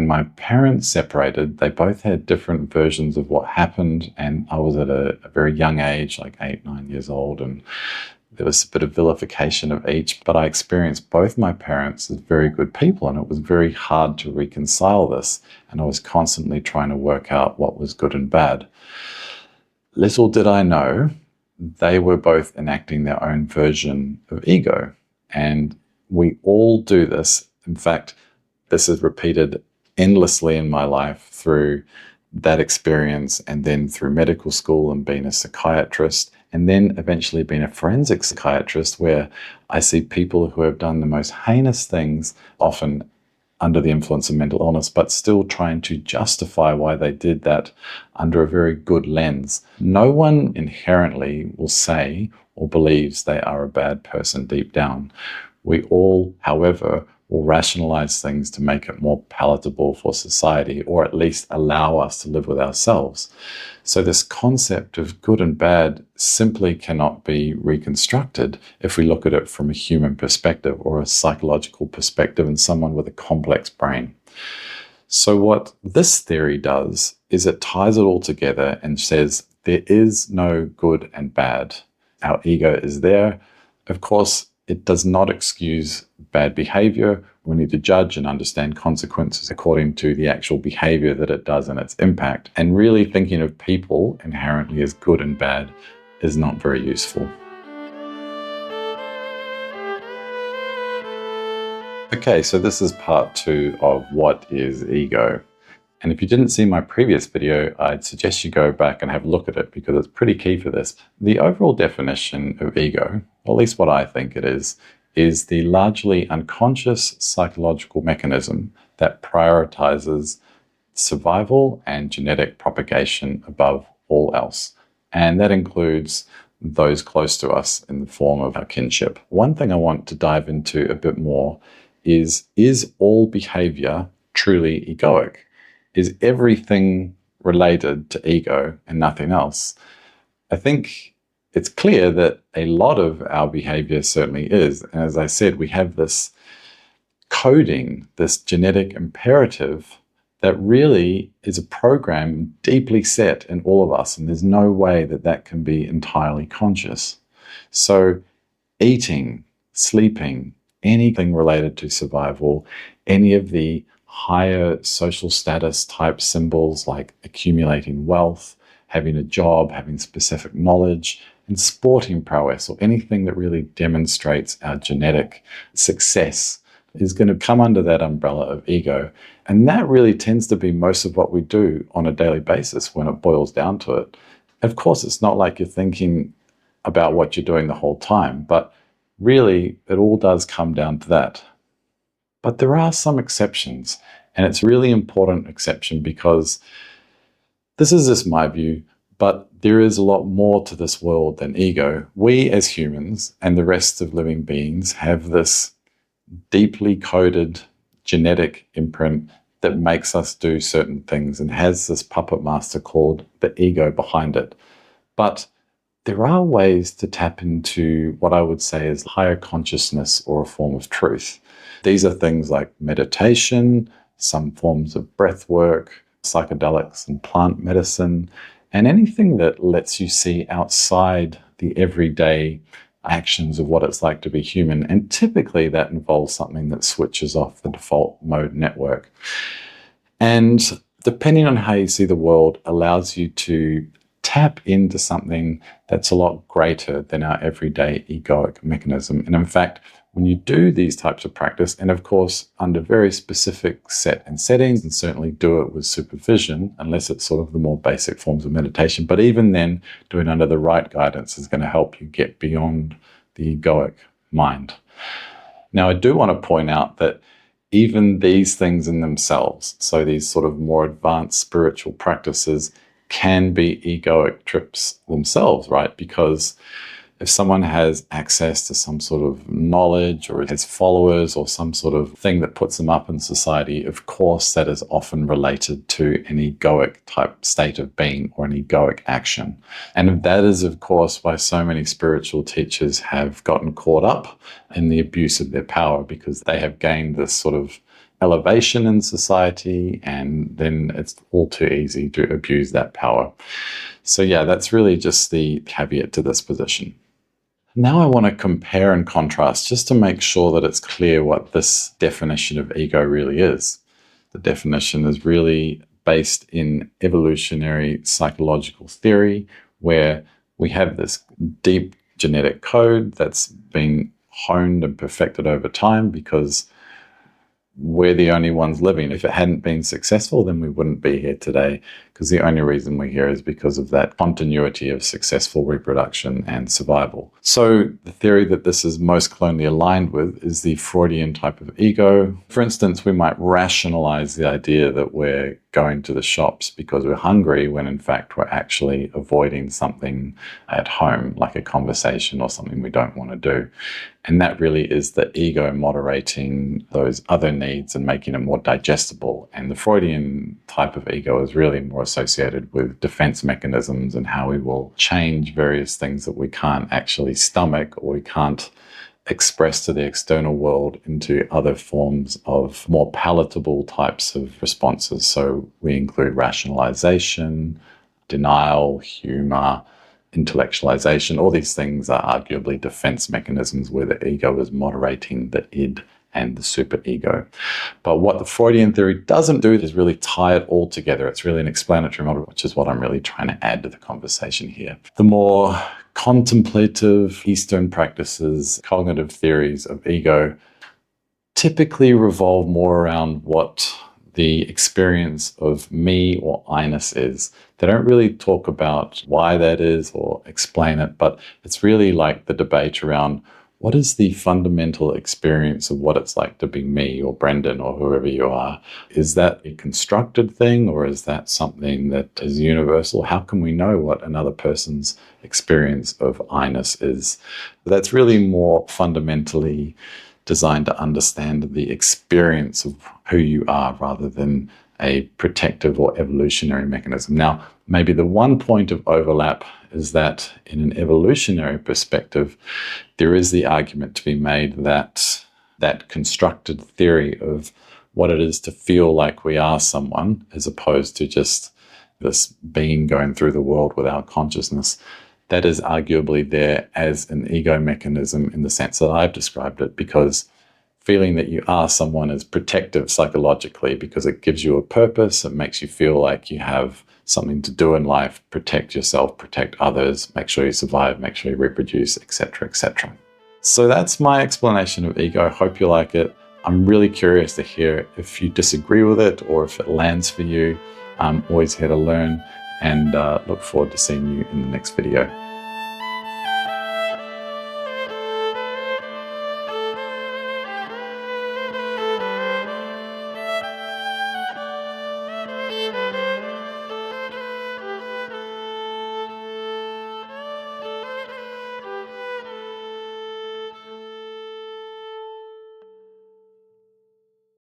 when my parents separated, they both had different versions of what happened. And I was at a very young age, like 8, 9 years old. And there was a bit of vilification of each. But I experienced both my parents as very good people. And it was very hard to reconcile this. And I was constantly trying to work out what was good and bad. Little did I know, they were both enacting their own version of ego. And we all do this. In fact, this is repeated endlessly in my life through that experience, and then through medical school and being a psychiatrist, and then eventually being a forensic psychiatrist, where I see people who have done the most heinous things, often under the influence of mental illness, but still trying to justify why they did that under a very good lens. No one inherently will say or believes they are a bad person deep down. We all, however, will rationalize things to make it more palatable for society, or at least allow us to live with ourselves. So this concept of good and bad simply cannot be reconstructed if we look at it from a human perspective or a psychological perspective and someone with a complex brain. So what this theory does is it ties it all together and says there is no good and bad. Our ego is there. Of course, it does not excuse bad behavior. We need to judge and understand consequences according to the actual behavior that it does and its impact. And really thinking of people inherently as good and bad is not very useful. Okay, so this is part 2 of what is ego. And if you didn't see my previous video, I'd suggest you go back and have a look at it because it's pretty key for this. The overall definition of ego, or at least what I think it is the largely unconscious psychological mechanism that prioritizes survival and genetic propagation above all else. And that includes those close to us in the form of our kinship. One thing I want to dive into a bit more is all behavior truly egoic? Is everything related to ego and nothing else? I think it's clear that a lot of our behavior certainly is. And as I said, we have this coding, this genetic imperative that really is a program deeply set in all of us. And there's no way that that can be entirely conscious. So eating, sleeping, anything related to survival, any of the higher social status type symbols like accumulating wealth, having a job, having specific knowledge, and sporting prowess, or anything that really demonstrates our genetic success, is going to come under that umbrella of ego. And that really tends to be most of what we do on a daily basis when it boils down to it. Of course, it's not like you're thinking about what you're doing the whole time, but really it all does come down to that. But there are some exceptions, and it's a really important exception because this is just my view, but there is a lot more to this world than ego. We as humans and the rest of living beings have this deeply coded genetic imprint that makes us do certain things and has this puppet master called the ego behind it. But there are ways to tap into what I would say is higher consciousness or a form of truth. These are things like meditation, some forms of breath work, psychedelics and plant medicine, and anything that lets you see outside the everyday actions of what it's like to be human. And typically that involves something that switches off the default mode network. And depending on how you see the world, allows you to tap into something that's a lot greater than our everyday egoic mechanism. And in fact, when you do these types of practice, and of course, under very specific set and settings, and certainly do it with supervision, unless it's sort of the more basic forms of meditation, but even then, doing under the right guidance is going to help you get beyond the egoic mind. Now, I do want to point out that even these things in themselves, so these sort of more advanced spiritual practices, can be egoic trips themselves, right? Because if someone has access to some sort of knowledge or has followers or some sort of thing that puts them up in society, of course, that is often related to an egoic type state of being or an egoic action. And that is, of course, why so many spiritual teachers have gotten caught up in the abuse of their power, because they have gained this sort of elevation in society, and then it's all too easy to abuse that power. So yeah, that's really just the caveat to this position. Now I want to compare and contrast just to make sure that it's clear what this definition of ego really is. The definition is really based in evolutionary psychological theory, where we have this deep genetic code that's been honed and perfected over time because we're the only ones living. If it hadn't been successful, then we wouldn't be here today, because the only reason we're here is because of that continuity of successful reproduction and survival. So the theory that this is most closely aligned with is the Freudian type of ego. For instance, we might rationalize the idea that we're going to the shops because we're hungry, when in fact we're actually avoiding something at home, like a conversation or something we don't want to do. And that really is the ego moderating those other needs and making it more digestible. And the Freudian type of ego is really more associated with defense mechanisms and how we will change various things that we can't actually stomach or we can't express to the external world into other forms of more palatable types of responses. So we include rationalization, denial, humor, intellectualization. All these things are arguably defense mechanisms where the ego is moderating the id and the superego. But what the Freudian theory doesn't do is really tie it all together. It's really an explanatory model, which is what I'm really trying to add to the conversation here. The more contemplative Eastern practices, cognitive theories of ego, typically revolve more around what the experience of me or I-ness is. They don't really talk about why that is or explain it, but it's really like the debate around what is the fundamental experience of what it's like to be me or Brendan or whoever you are. Is that a constructed thing, or is that something that is universal? How can we know what another person's experience of I-ness is? That's really more fundamentally designed to understand the experience of who you are rather than a protective or evolutionary mechanism. Now, maybe the one point of overlap is that in an evolutionary perspective, there is the argument to be made that that constructed theory of what it is to feel like we are someone, as opposed to just this being going through the world without consciousness, that is arguably there as an ego mechanism in the sense that I've described it, because feeling that you are someone is protective psychologically because it gives you a purpose. It makes you feel like you have something to do in life, protect yourself, protect others, make sure you survive, make sure you reproduce, etc., etc. So that's my explanation of ego. I hope you like it. I'm really curious to hear if you disagree with it or if it lands for you. I'm always here to learn, and look forward to seeing you in the next video.